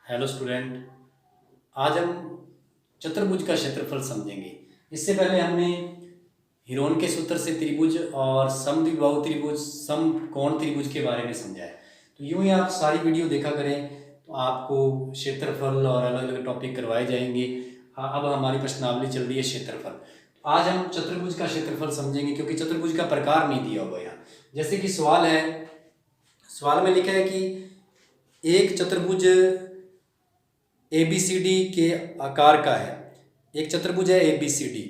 Hello student. आज हम चतुर्भुज का क्षेत्रफल समझेंगे। इससे पहले हमने हिरोन के सूत्र से त्रिभुज और समद्विबाहु त्रिभुज, समकोण त्रिभुज के बारे में समझा है। तो यूं ही आप सारी वीडियो देखा करें तो आपको क्षेत्रफल और अलग अलग टॉपिक करवाए जाएंगे। अब हमारी प्रश्नावली चल रही है क्षेत्रफल। आज हम चतुर्भुज का क्षेत्रफल समझेंगे क्योंकि चतुर्भुज का प्रकार नहीं दिया हुआ यहाँ। जैसे कि सवाल है, सवाल में लिखा है कि एक चतुर्भुज ABCD के आकार का है। एक चतुर्भुज है ABCD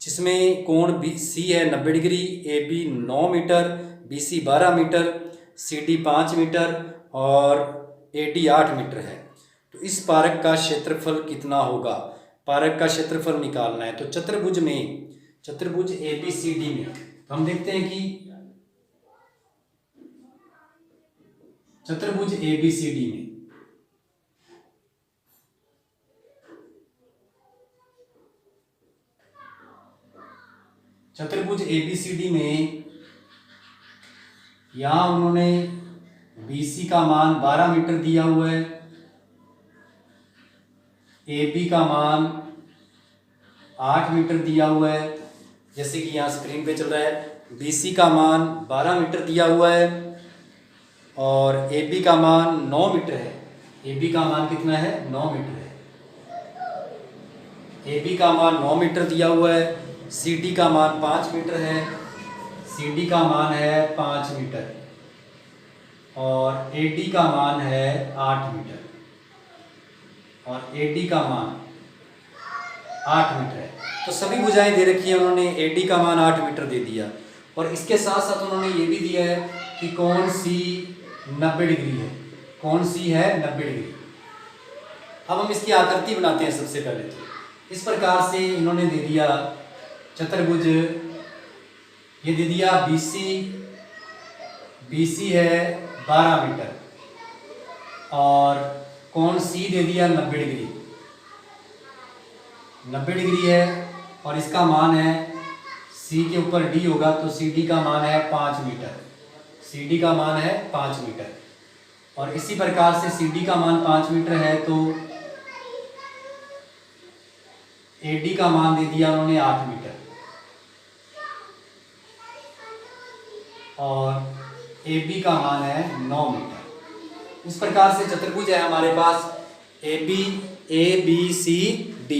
जिसमें कोण C है 90 degree, AB 9 metre, BC 12 metre, CD 5 metre और AD 8 मीटर है। तो इस पारक का क्षेत्रफल कितना होगा? पारक का क्षेत्रफल निकालना है। तो चतुर्भुज ABCD में तो हम देखते हैं कि चतुर्भुज ABCD में यहाँ उन्होंने BC का मान 12 मीटर दिया हुआ है, AB का मान 8 मीटर दिया हुआ है। जैसे कि यहाँ स्क्रीन पे चल रहा है, BC का मान 12 मीटर दिया हुआ है और AB का मान 9 मीटर है। AB का मान कितना है? 9 मीटर है। AB का मान 9 मीटर दिया हुआ है। CD का मान 5 मीटर है। CD का मान है 5 मीटर और AD का मान है 8 मीटर और AD का मान 8 मीटर है। तो सभी भुजाएं दे रखी है, उन्होंने AD का मान 8 मीटर दे दिया और इसके साथ साथ उन्होंने ये भी दिया है कि कोण C 90 डिग्री है। कोण C है 90 डिग्री। अब हम इसकी आकृति बनाते हैं। सबसे पहले तो इस प्रकार से इन्होंने दे दिया चतुर्भुज, ये दे दिया BC है 12 मीटर और कोण C दे दिया 90 डिग्री। 90 डिग्री है और इसका मान है C के ऊपर D होगा तो CD का मान है 5 मीटर। CD का मान है 5 मीटर और इसी प्रकार से CD का मान 5 मीटर है तो AD का मान दे दिया उन्होंने 8 मीटर और AB का मान है 9 मीटर। इस प्रकार से चतुर्भुज है हमारे पास ABCD।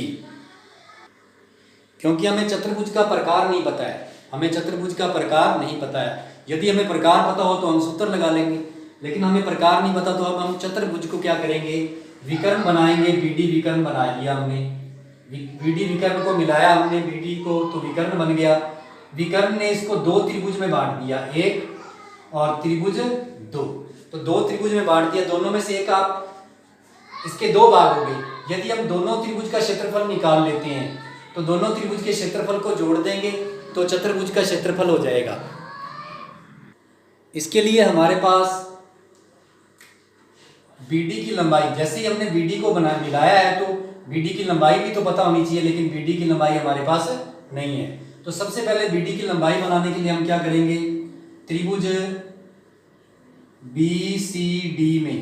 क्योंकि हमें चतुर्भुज का प्रकार नहीं पता है, यदि हमें प्रकार पता हो तो हम सूत्र लगा लेंगे, लेकिन हमें प्रकार नहीं पता तो अब हम चतुर्भुज को क्या करेंगे? विकर्ण बनाएंगे। BD विकर्ण बना लिया हमने, BD विकर्ण को मिलाया हमने BD को तो विकर्ण बन गया। विकर्ण ने इसको दो त्रिभुज में बांट दिया, एक और त्रिभुज दो। तो दो त्रिभुज में बांट दिया, दोनों में से एक आप इसके दो भाग हो गए। यदि हम दोनों त्रिभुज का क्षेत्रफल निकाल लेते हैं तो दोनों त्रिभुज के क्षेत्रफल को जोड़ देंगे तो चतुर्भुज का क्षेत्रफल हो जाएगा। इसके लिए हमारे पास BD की लंबाई, जैसे ही हमने BD को मिलाया है तो BD की लंबाई भी तो पता होनी चाहिए, लेकिन BD की लंबाई हमारे पास नहीं है। तो सबसे पहले BD की लंबाई बनाने के लिए हम क्या करेंगे? त्रिभुज BCD में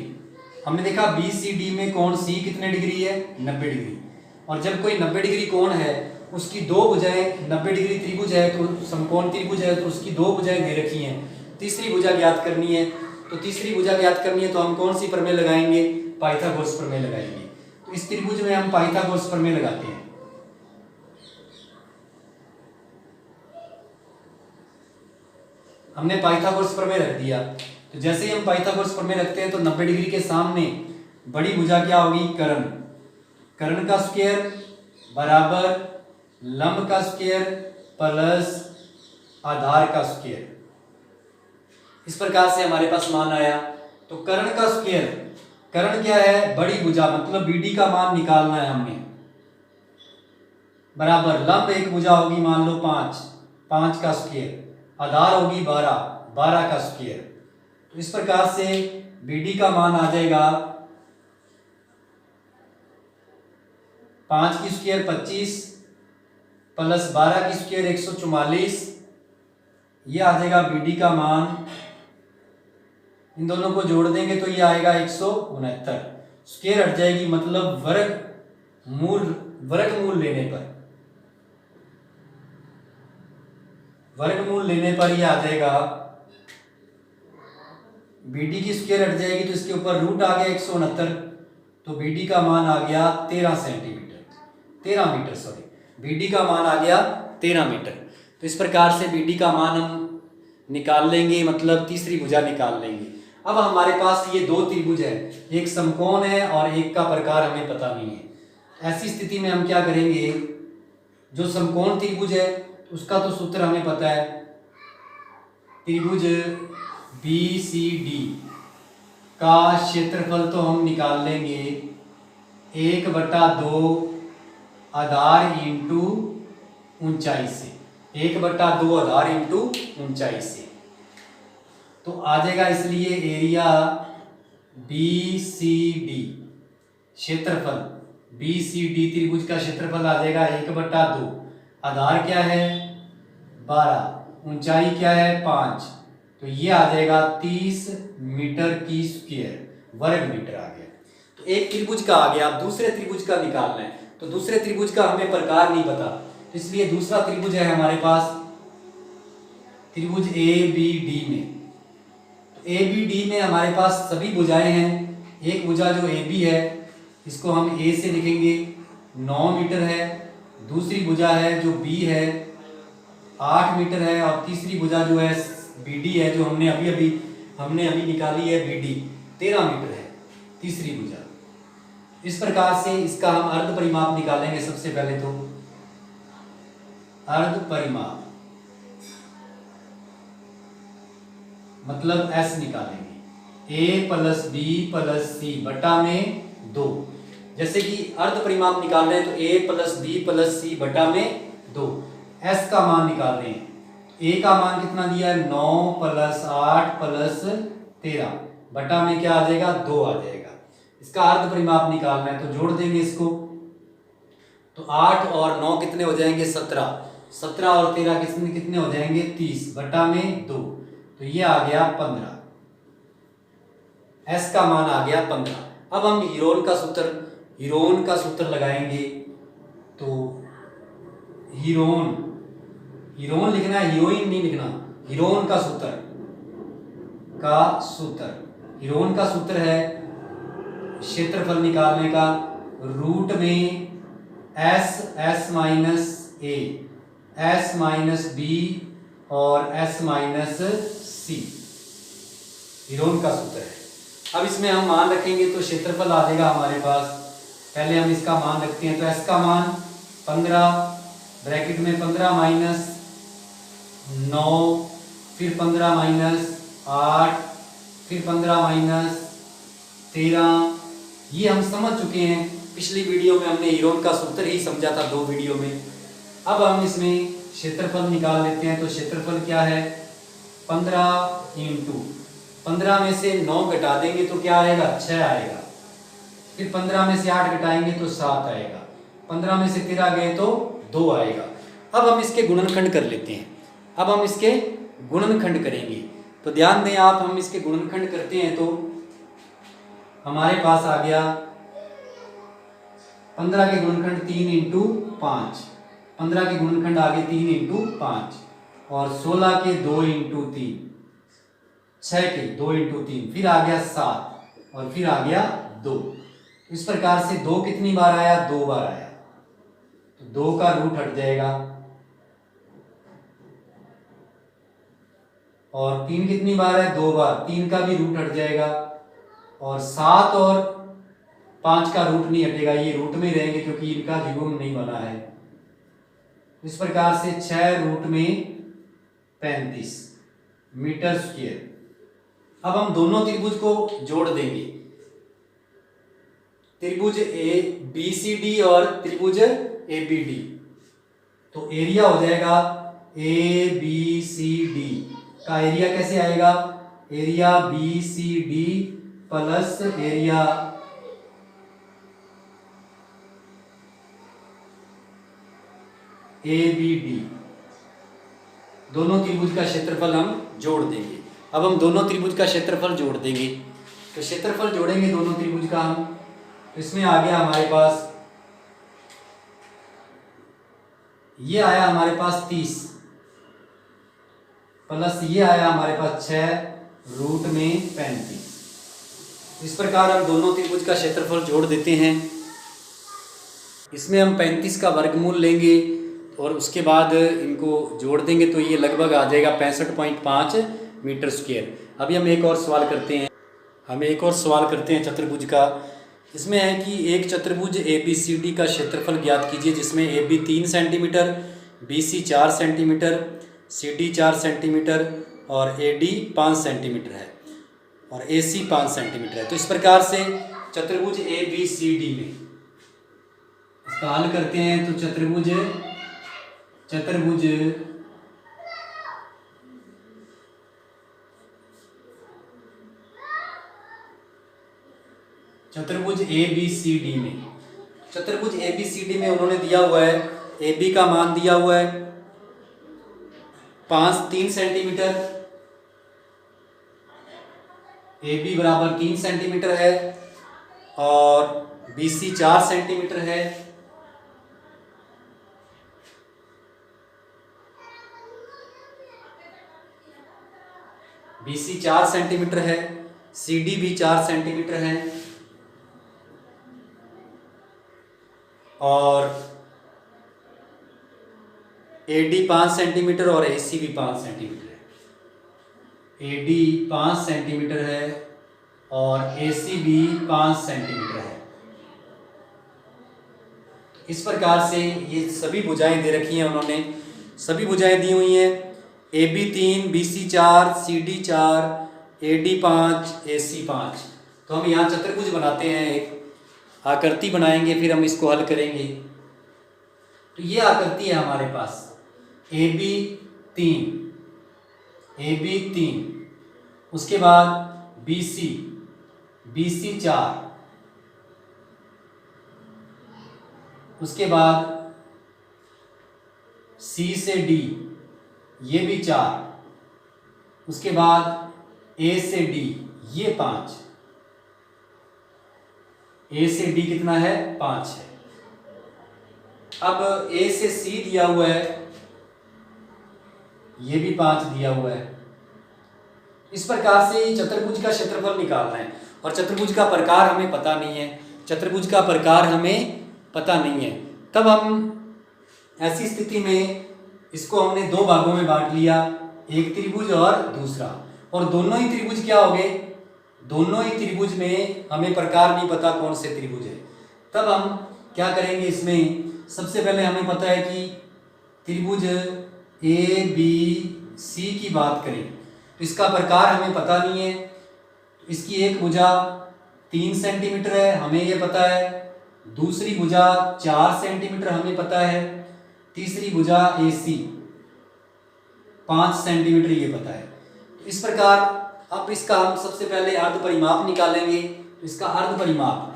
हमने देखा BCD में कोण C कितने डिग्री है? 90 डिग्री। और जब कोई 90 डिग्री कोण है, उसकी दो भुजाएं 90 डिग्री त्रिभुज है तो समकोण त्रिभुज है तो उसकी दो भुजाएं दे रखी हैं। तीसरी भुजा ज्ञात करनी है, तो तीसरी भुजा ज्ञात करनी है तो हम कौन सी प्रमेय लगाएंगे? पाइथागोरस प्रमेय लगाएंगे। तो इस त्रिभुज में हम पाइथागोरस प्रमेय लगाते हैं। हमने पाइथागोरस प्रमेय रख दिया। तो जैसे ही हम पाइथागोरस प्रमेय रखते हैं तो 90 डिग्री के सामने बड़ी भुजा क्या होगी? कर्ण। कर्ण का स्क्वायर बराबर लंब का स्क्वायर प्लस आधार का स्क्वायर। इस प्रकार से हमारे पास मान आया। तो कर्ण का स्क्वायर, कर्ण क्या है? बड़ी भुजा, मतलब BD का मान निकालना है हमने, बराबर लंब एक भुजा होगी मान लो 5, 5 का स्क्वायर, आधार होगी 12, 12 का स्क्वायर। तो इस प्रकार से BD का मान आ जाएगा 5 की स्क्वायर 25 प्लस 12 की स्क्वायर 144, ये आ जाएगा BD का मान। इन दोनों को जोड़ देंगे तो ये आएगा 169। स्क्वायर हट जाएगी मतलब वर्गमूल लेने पर ये आ जाएगा, BD की स्क्वायर हट जाएगी तो इसके ऊपर रूट आ गया 169, तो BD का मान आ गया 13 मीटर सॉरी, BD का मान आ गया 13 मीटर। तो इस प्रकार से BD का मान हम निकाल लेंगे, मतलब तीसरी भुजा निकाल लेंगे। अब हमारे पास ये दो त्रिभुज है, एक समकोण है और एक का प्रकार हमें पता नहीं है। ऐसी स्थिति में हम क्या करेंगे, जो समकोण त्रिभुज है उसका तो सूत्र हमें पता है, त्रिभुज BCD का क्षेत्रफल तो हम निकाल लेंगे 1/2 आधार इंटू ऊंचाई से, 1/2 आधार इंटू ऊंचाई से, तो आ जाएगा इसलिए एरिया BCD, क्षेत्रफल BCD त्रिभुज का क्षेत्रफल आ जाएगा 1/2, आधार क्या है 12, ऊंचाई क्या है 5, तो ये आ जाएगा 30 मीटर की स्क्वायर, वर्ग मीटर आ गया। तो एक त्रिभुज का आ गया, अब दूसरे त्रिभुज का निकालना है, तो दूसरे त्रिभुज का हमें प्रकार नहीं पता, तो इसलिए दूसरा त्रिभुज है हमारे पास त्रिभुज ABD में। तो ABD में हमारे पास सभी भुजाएं हैं, एक भुजा जो AB है इसको हम A से लिखेंगे 9 मीटर है, दूसरी भुजा है जो B है 8 मीटर है, और तीसरी भुजा जो है BD है जो हमने अभी निकाली है, BD 13 मीटर है तीसरी भुजा। इस प्रकार से इसका हम अर्ध परिमाप निकालेंगे। सबसे पहले तो अर्ध परिमाप मतलब S निकालेंगे, A + B + C बटा में 2। जैसे कि अर्ध परिमाप निकाल रहे हैं तो A + B + C बटा में 2, S का मान निकाल रहे हैं, A का मान कितना दिया है 9 + 8 + 13 बटा में क्या आ जाएगा 2 आ जाएगा। इसका अर्ध परिमाप निकालना है तो जोड़ देंगे इसको, तो 8 और 9 कितने हो जाएंगे 17, 17 और 13 कितने हो जाएंगे 30 बटा में 2, तो ये आ गया 15, S का मान आ गया 15। अब हम हीरोन का सूत्र लगाएंगे, तो हीरोन लिखना है, हीरोइन नहीं लिखना, हीरोन का सूत्र है क्षेत्रफल निकालने का, रूट में S - A S - B और S - C हीरोन का सूत्र है। अब इसमें हम मान रखेंगे तो क्षेत्रफल आ जाएगा हमारे पास, पहले हम इसका मान रखते हैं, तो S का मान 15 ब्रैकेट में 15 - 9 फिर 15 - 8 फिर 15 - 13, ये हम समझ चुके हैं, पिछली वीडियो में हमने हीरोन का सूत्र ही समझा था 2 वीडियो में। अब हम इसमें क्षेत्रफल निकाल लेते हैं, तो क्षेत्रफल क्या है 15 × 15 में से 9 घटा देंगे तो क्या आएगा 6 आएगा, फिर 15 में से 8 घटाएंगे तो 7 आएगा, 15 में से 13 गए तो 2 आएगा। अब हम इसके गुणनखंड कर लेते हैं, अब हम इसके गुणनखंड करेंगे, तो ध्यान दें आप, हम इसके गुणनखंड करते हैं तो हमारे पास आ गया 15 के गुणनखंड 3 × 5, 15 के गुणनखंड आ गए 3 × 5, और 16 के 2 × 3, 6 के 2 × 3, फिर आ गया 7 और फिर आ गया 2। इस प्रकार से 2 कितनी बार आया 2 बार आया, तो 2 का रूट हट जाएगा, और 3 कितनी बार है 2 बार, 3 का भी रूट हट जाएगा, और 7 और 5 का रूट नहीं हटेगा, ये रूट में रहेंगे क्योंकि इनका द्विगुण नहीं बना है। इस प्रकार से 6 रूट में 35 मीटर स्क्वायर। अब हम दोनों त्रिभुज को जोड़ देंगे, त्रिभुज BCD और त्रिभुज ABD, तो एरिया हो जाएगा ABCD का एरिया कैसे आएगा, area BCD plus area ABD, दोनों त्रिभुज का क्षेत्रफल हम जोड़ देंगे। अब हम दोनों त्रिभुज का क्षेत्रफल जोड़ देंगे, तो क्षेत्रफल जोड़ेंगे दोनों त्रिभुज का हम, इसमें आ गया हमारे पास, ये आया हमारे पास 30 प्लस ये आया हमारे पास 6 रूट में 35। इस प्रकार हम दोनों त्रिभुज का क्षेत्रफल जोड़ देते हैं। इसमें हम 35 का वर्गमूल लेंगे और उसके बाद इनको जोड़ देंगे तो ये लगभग आ जाएगा 65.5 मीटर स्क्वायर। अभी हम एक और सवाल करते हैं, चतुर्भुज का। इसमें है कि एक चतुर्भुज ABCD का क्षेत्रफल ज्ञात कीजिए जिसमें AB 3 centimetre, BC 4 centimetre, CD 4 centimetre और AD 5 सेंटीमीटर है और AC 5 सेंटीमीटर है। तो इस प्रकार से चतुर्भुज ABCD में इसका हल करते हैं। तो चतुर्भुज ABCD में उन्होंने दिया हुआ है, AB का मान दिया हुआ है 3 सेंटीमीटर, AB बराबर 3 सेंटीमीटर है और BC 4 सेंटीमीटर है। BC 4 सेंटीमीटर है, CD भी 4 सेंटीमीटर है और AD 5 सेंटीमीटर और AC भी 5 सेंटीमीटर है। AD 5 सेंटीमीटर है और AC भी 5 सेंटीमीटर है। इस प्रकार से ये सभी भुजाएं दे रखी हैं उन्होंने, सभी भुजाएं दी हुई हैं। AB 3, BC 4, CD 4, AD 5, AC 5। तो हम यहाँ चतुर्भुज बनाते हैं, एक आकृति बनाएंगे, फिर हम इसको हल करेंगे। तो ये आकृति है हमारे पास AB 3, उसके बाद BC 4, उसके बाद C से D ये भी 4, उसके बाद A से D ये 5, A से D कितना है 5 है। अब A से C दिया हुआ है, ये भी 5 दिया हुआ है। इस प्रकार से चतुर्भुज का क्षेत्रफल निकालना है और चतुर्भुज का प्रकार हमें पता नहीं है, तब हम ऐसी स्थिति में इसको हमने दो भागों में बांट लिया, एक त्रिभुज और दूसरा, और दोनों ही त्रिभुज क्या हो गए, दोनों ही त्रिभुज में हमें प्रकार नहीं पता कौन से त्रिभुज है। तब हम क्या करेंगे, इसमें सबसे पहले हमें पता है कि त्रिभुज ABC की बात करें तो इसका प्रकार हमें पता नहीं है। इसकी एक भुजा 3 सेंटीमीटर है, हमें ये पता है। दूसरी भुजा 4 सेंटीमीटर हमें पता है। तीसरी भुजा AC 5 सेंटीमीटर ये पता है। इस प्रकार अब इसका हम सबसे पहले अर्ध परिमाप निकालेंगे। तो इसका अर्ध परिमाप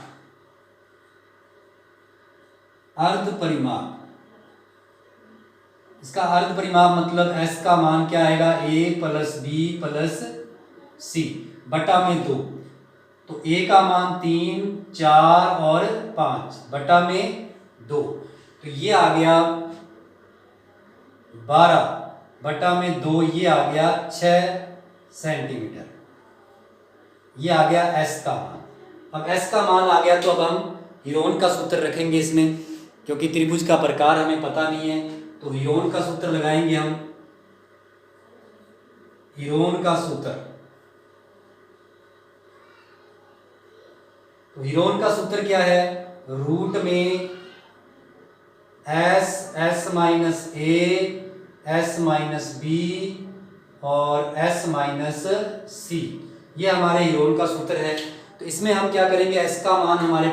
मतलब S का मान क्या आएगा, A plus B plus C बटा में 2। तो A का मान 3, 4 और 5 बटा में 2, तो ये आ गया 12 बटा में 2, ये आ गया 6 सेंटीमीटर। ये आ गया S का मान। अब S का मान आ गया तो अब हम हीरोन का सूत्र रखेंगे इसमें, क्योंकि त्रिभुज का प्रकार हमें पता नहीं है। तो हीरोन का सूत्र लगाएंगे हम। हीरोन का सूत्र क्या है, रूट में S minus A, S minus B और S माइनस C, ये हमारे हीरोन का सूत्र है। तो इसमें हम क्या करेंगे, S का मान हमारे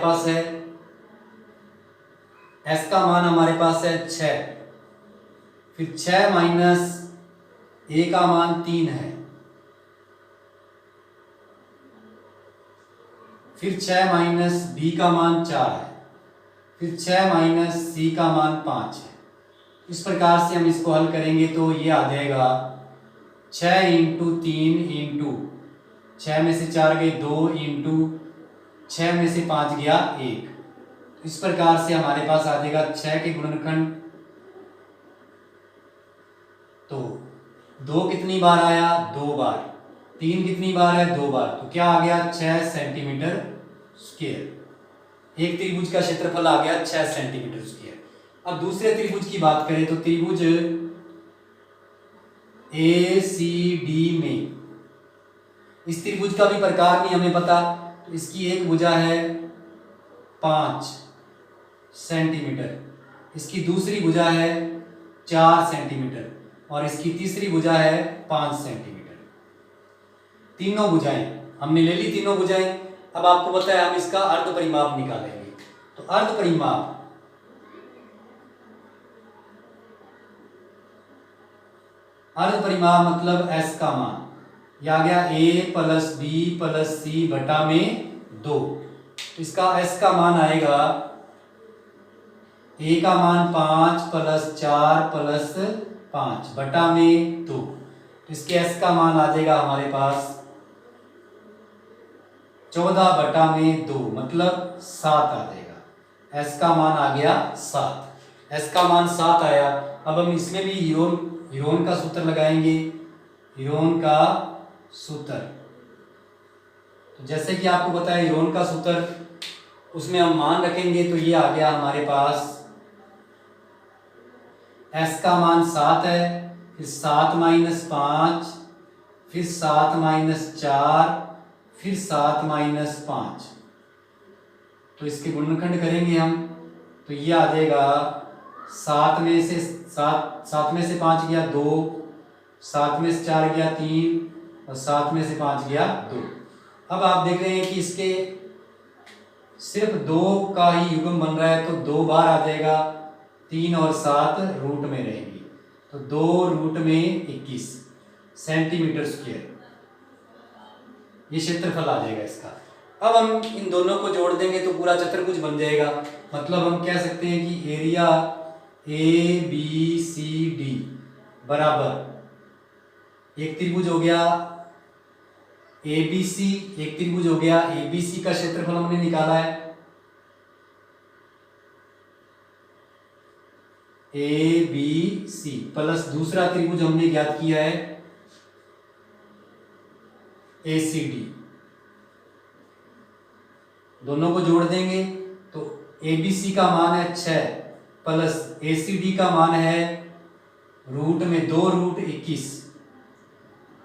पास है 6, फिर 6 माइनस A का मान 3 है, फिर 6 माइनस B का मान 4 है, फिर 6 माइनस C का मान 5 है। इस प्रकार से हम इसको हल करेंगे तो ये आ जाएगा 6 इंटू 3 इंटू 6 में से 4 गए 2 इंटू 6 में से 5 गया 1। इस प्रकार से हमारे पास आ जाएगा 6 के गुणनखंड, तो 2 कितनी बार आया, 2 बार, 3 कितनी बार है, 2 बार, तो क्या आ गया 6 सेंटीमीटर स्क्वायर। एक त्रिभुज का क्षेत्रफल आ गया 6 सेंटीमीटर स्क्वायर। अब दूसरे त्रिभुज की बात करें तो त्रिभुज ACD में, इस त्रिभुज का भी प्रकार नहीं हमें पता, तो इसकी एक भुजा है 5 सेंटीमीटर, इसकी दूसरी भुजा है 4 सेंटीमीटर और इसकी तीसरी भुजा है 5 सेंटीमीटर। तीनों भुजाएं हमने ले ली, तीनों भुजाएं। अब आपको पता है हम इसका अर्ध परिमाप निकालेंगे, तो अर्ध परिमाप मतलब S का मान, यह आ गया A plus B plus C बटा में 2। इसका S का मान आएगा, A का मान 5 प्लस 4 प्लस 5 बटा में 2। इसके S का मान आ जाएगा हमारे पास 14 बटा में 2, मतलब 7 आ जाएगा। S का मान आ गया 7, S का मान 7 आया। अब हम इसमें भी हीरोन का सूत्र लगाएंगे, हीरोन का सूत्र। तो जैसे कि आपको पता है हीरोन का सूत्र, उसमें हम मान रखेंगे, तो ये आ गया हमारे पास S का मान 7 है, फिर 7 माइनस 5, फिर 7 माइनस 4, फिर 7 माइनस 5, तो इसके गुणनखंड करेंगे हम, तो ये आ जाएगा 7 में से 5 गया 2, 7 में से 4 गया 3 और 7 में से 5 गया 2। अब आप देख रहे हैं कि इसके सिर्फ 2 का ही युग्म बन रहा है, तो 2 बार आ जाएगा, 3 और 7 रूट में रहेंगी, तो 2 रूट में 21 सेंटीमीटर स्क्वायर ये क्षेत्रफल आ जाएगा इसका। अब हम इन दोनों को जोड़ देंगे तो पूरा चतुर्भुज बन जाएगा। मतलब हम कह सकते हैं कि एरिया ABCD बराबर एक त्रिभुज हो गया ABC, एक त्रिभुज हो गया ABC का क्षेत्रफल हमने निकाला है ABC प्लस दूसरा त्रिभुज हमने ज्ञात किया है ACD। दोनों को जोड़ देंगे तो ABC का मान है 6 प्लस ACD का मान है रूट में 2 रूट 21।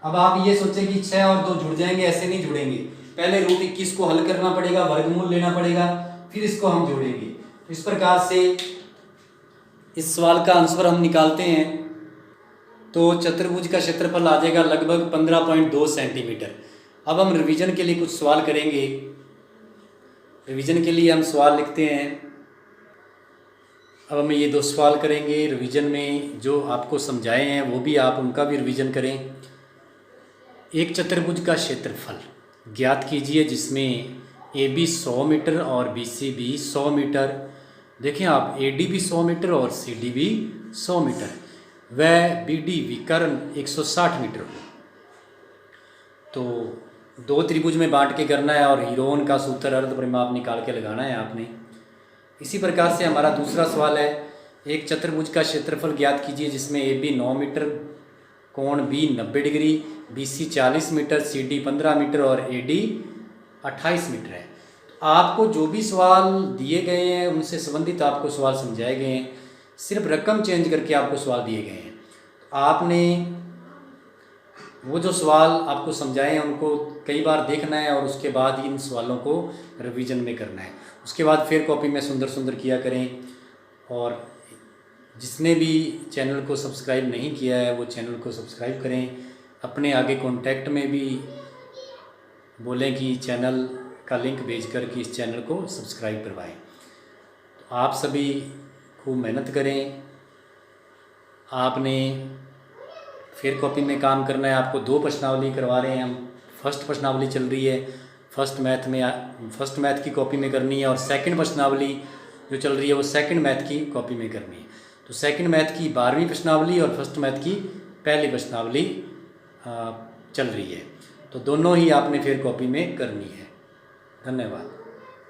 अब आप ये सोचें कि 6 और 2 जुड़ जाएंगे, ऐसे नहीं जुड़ेंगे, पहले रूट 21 को हल करना पड़ेगा, वर्गमूल लेना पड़ेगा, फिर इसको हम जोड़ेंगे। इस प्रकार से इस सवाल का आंसर हम निकालते हैं तो चतुर्भुज का क्षेत्रफल आ जाएगा लगभग 15.2 सेंटीमीटर। अब हम रिवीजन के लिए कुछ सवाल करेंगे। रिवीजन के लिए हम सवाल लिखते हैं। अब हम ये 2 सवाल करेंगे रिवीजन में, जो आपको समझाए हैं वो भी आप उनका भी रिवीजन करें। एक चतुर्भुज का क्षेत्रफल ज्ञात कीजिए जिसमें AB 100 मीटर और BC भी 100 मीटर, देखें आप AD भी 100 मीटर और CD भी 100 मीटर, वह BD विकर्ण 160 मीटर हो। तो 2 त्रिभुज में बांट के करना है और हीरोन का सूत्र अर्ध परिमाप निकाल के लगाना है आपने। इसी प्रकार से हमारा दूसरा सवाल है, एक चतुर्भुज का क्षेत्रफल ज्ञात कीजिए जिसमें AB 9 मीटर, कोण B 90 degree, BC 40 metre, CD 15 metre और AD 28 मीटर है। आपको जो भी सवाल दिए गए हैं उनसे संबंधित आपको सवाल समझाए गए हैं, सिर्फ रकम चेंज करके आपको सवाल दिए गए हैं। आपने वो जो सवाल आपको समझाए हैं उनको कई बार देखना है और उसके बाद इन सवालों को रिवीजन में करना है। उसके बाद फिर कॉपी में सुंदर सुंदर किया करें। और जिसने भी चैनल को सब्सक्राइब नहीं किया है वो चैनल को सब्सक्राइब करें। अपने आगे कॉन्टैक्ट में भी बोलें कि चैनल का लिंक भेजकर कि इस चैनल को सब्सक्राइब करवाएं। तो आप सभी खूब मेहनत करें। आपने फिर कॉपी में काम करना है। आपको 2 प्रश्नावली करवा रहे हैं हम। फर्स्ट प्रश्नावली चल रही है, फर्स्ट मैथ की कॉपी में करनी है, और सेकंड प्रश्नावली जो चल रही है वो सेकंड मैथ की कॉपी में करनी है। तो सेकंड मैथ की 12वीं प्रश्नावली और फर्स्ट मैथ की पहली प्रश्नावली चल रही है, तो दोनों ही आपने फिर कॉपी में करनी है। धन्यवाद।